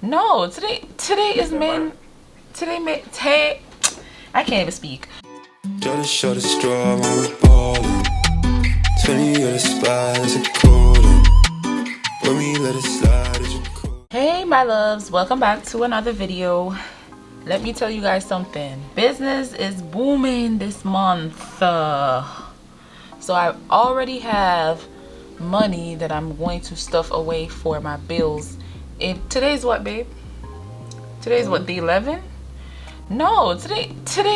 No, today is May. Today, I can't even speak. Just shut a straw on the bottom. 20 of the spies are calling. When we let it slide as you call. Hey my loves, welcome back to another video. Let me tell you guys something. Business is booming this month. So I already have money that I'm going to stuff away for my bills. Today's what, babe? Today's what, the 11th? No, today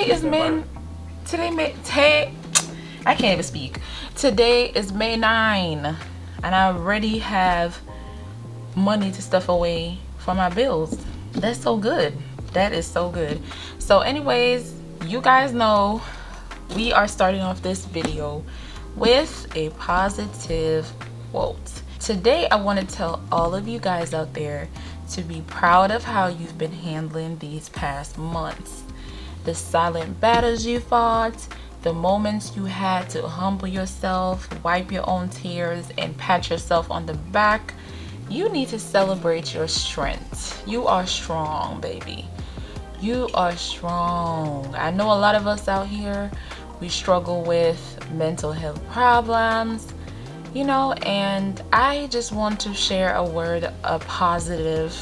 is May. I can't even speak. Today is May 9, and I already have money to stuff away for my bills. That's so good. That is so good. So anyways, you guys know we are starting off this video with a positive quote. Today I want to tell all of you guys out there to be proud of how you've been handling these past months. The silent battles you fought, the moments you had to humble yourself, wipe your own tears, and pat yourself on the back. You need to celebrate your strength. You are strong, baby. You are strong. I know a lot of us out here, we struggle with mental health problems, and I just want to share a positive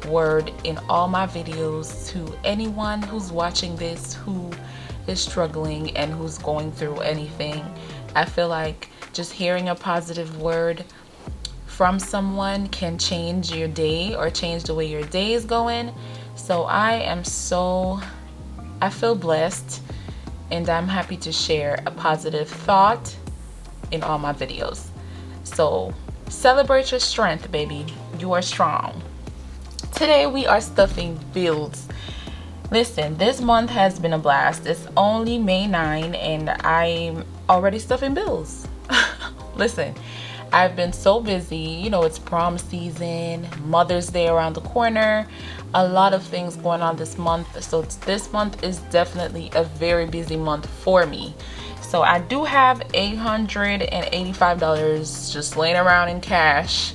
word in all my videos to anyone who's watching this who is struggling and who's going through anything. I feel like just hearing a positive word from someone can change your day or change the way your day is going. So I feel blessed, and I'm happy to share a positive thought in all my videos. So celebrate your strength, baby. You are strong. Today we are stuffing bills. Listen, this month has been a blast. It's only May 9 and I'm already stuffing bills. Listen, I've been so busy. It's prom season, Mother's Day around the corner, a lot of things going on this month. So this month is definitely a very busy month for me. So I do have $885 just laying around in cash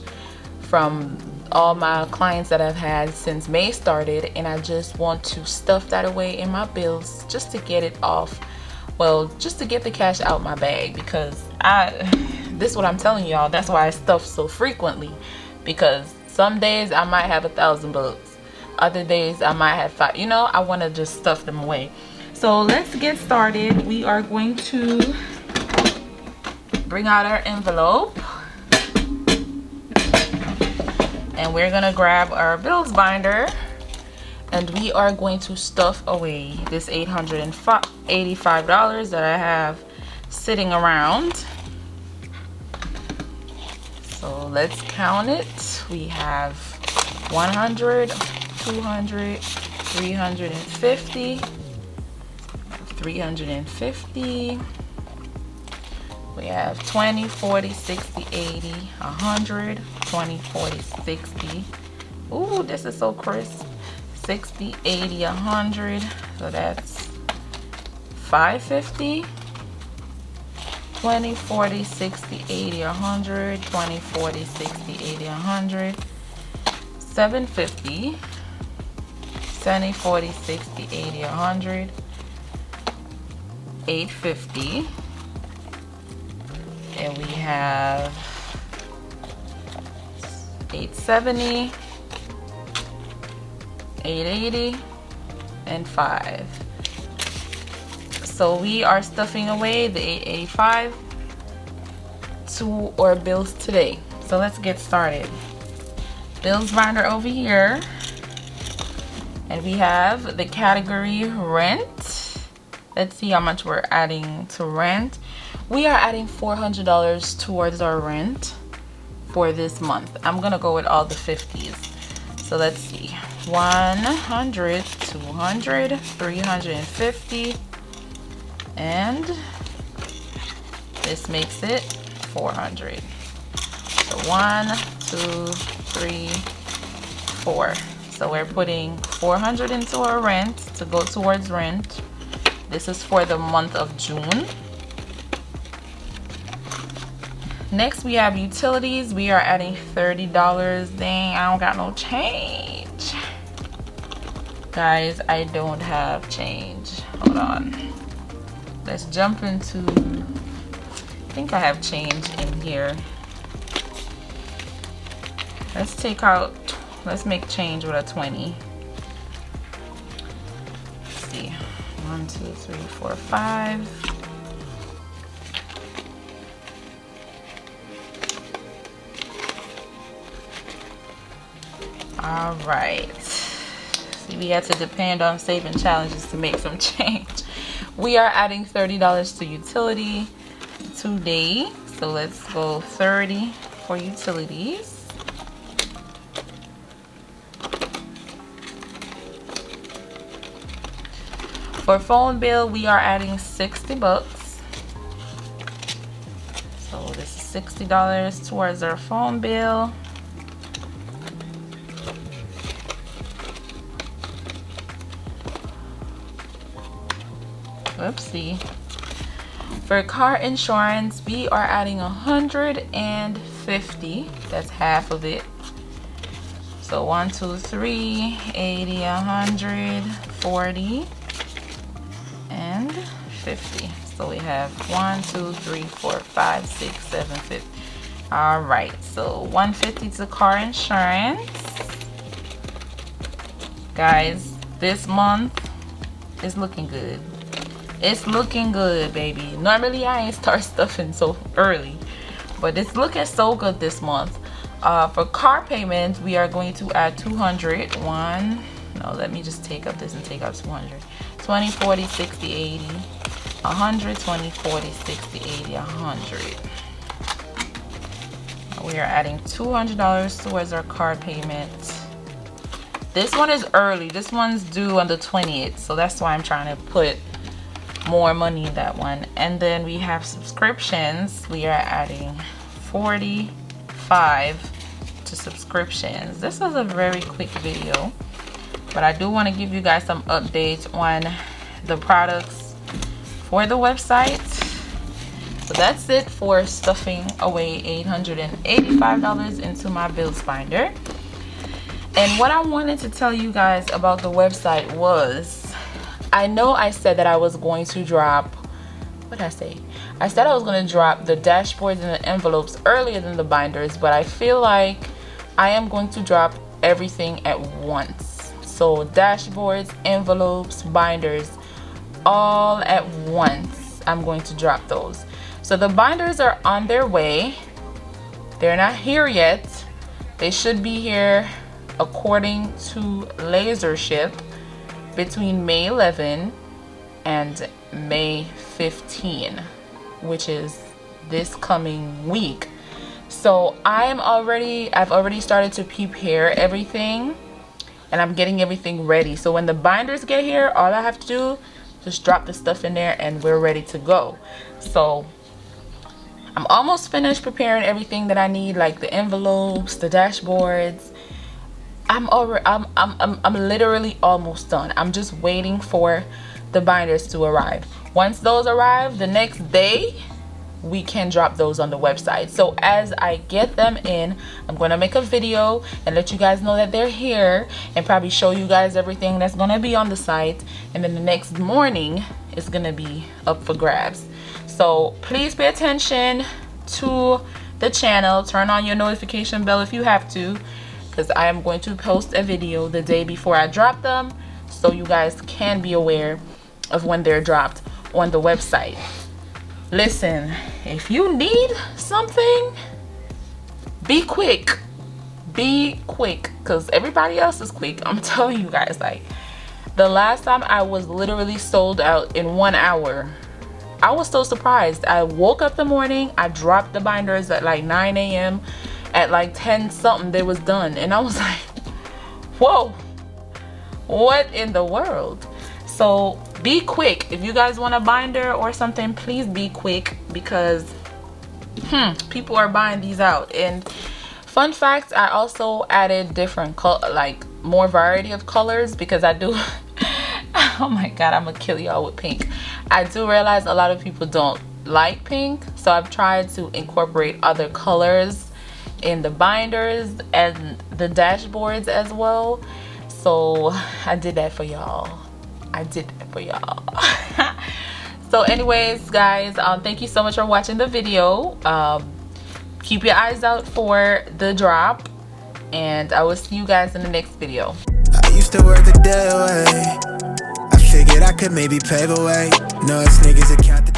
from all my clients that I've had since May started, and I just want to stuff that away in my bills just to get it off. Well, just to get the cash out my bag, because this is what I'm telling y'all. That's why I stuff so frequently, because some days I might have $1,000, other days I might have five. I want to just stuff them away. So let's get started. We are going to bring out our envelope, and we're gonna grab our bills binder, and we are going to stuff away this $885 that I have sitting around. So let's count it. We have 100, 200, 350, 350. We have 20, 40, 60, 80, 100, 20, 40, 60. Ooh, this is so crisp. 60, 80, 100. So that's 550. 20, 40, 60, 80, 100. 20, 40, 60, 80, 100. 750. 70, 40, 60, 80, 100. 850. And we have 870, 880, and 5. So we are stuffing away the 885 to our bills today. So let's get started. Bills binder over here, and we have the category rent. Let's see how much we're adding to rent. We are adding $400 towards our rent for this month. I'm gonna go with all the 50s. So let's see, 100, 200, 350, and this makes it 400. So 1, 2, 3, 4. So we're putting 400 into our rent to go towards rent. This is for the month of June. Next we have utilities. We are adding $30. Dang, I don't got no change. Guys, I don't have change. Hold on. Let's jump into, I think I have change in here. Let's take out, let's make change with a 20. Let's see. 1, 2, 3, 4, 5. All right. See, we had to depend on saving challenges to make some change. We are adding $30 to utility today. So let's go 30 for utilities. For phone bill, we are adding 60 bucks. So this is $60 towards our phone bill. Oopsie. For car insurance, we are adding 150. That's half of it. So 1, 2, 3, 80, 100, 40, and 50. So we have 1, 2, 3, 4, 5, 6, 7, 50. All right. So 150 to car insurance. Guys, this month is looking good. It's looking good, baby. Normally I ain't start stuffing so early, but it's looking so good this month. For car payments, we are going to add 200. No, let me just take up this and take out 200. 20, 40, 60, 80, 100, 20, 40, 60, 80, 100. We are adding $200 towards our car payment. This one is early. This one's due on the 20th, so that's why I'm trying to put more money in that one. And then we have subscriptions. We are adding 45 to subscriptions. This was a very quick video, but I do want to give you guys some updates on the products for the website. So that's it for stuffing away $885 into my bills binder. And what I wanted to tell you guys about the website was, I know I said that I was going to drop, what did I say? I said I was going to drop the dashboards and the envelopes earlier than the binders, but I feel like I am going to drop everything at once. So dashboards, envelopes, binders, all at once. I'm going to drop those. So the binders are on their way. They're not here yet. They should be here according to laser ship between May 11 and May 15, which is this coming week. So I've already started to prepare everything, and I'm getting everything ready. So when the binders get here, all I have to do is just drop the stuff in there and we're ready to go. So I'm almost finished preparing everything that I need, like the envelopes, the dashboards. I'm literally almost done. I'm just waiting for the binders to arrive. Once those arrive, the next day we can drop those on the website. So as I get them in, I'm going to make a video and let you guys know that they're here, and probably show you guys everything that's going to be on the site, and then the next morning it's going to be up for grabs. So please pay attention to the channel. Turn on your notification bell if you have to, because I am going to post a video the day before I drop them, so you guys can be aware of when they're dropped on the website. Listen, if you need something, be quick. Be quick, because everybody else is quick. I'm telling you guys, like, the last time I was literally sold out in 1 hour. I was so surprised. I woke up the morning, I dropped the binders at like 9 a.m. At like 10 something they was done, and I was like, whoa, what in the world? So be quick. If you guys want a binder or something, please be quick, because people are buying these out. And fun fact, I also added different like more variety of colors, because I do oh my god, I'm gonna kill y'all with pink. I do realize a lot of people don't like pink, so I've tried to incorporate other colors in the binders and the dashboards as well. So I did that for y'all. So anyways, guys, thank you so much for watching the video. Keep your eyes out for the drop, and I will see you guys in the next video. I used to work the day away. I figured I could maybe pave a way. No, it's niggas that count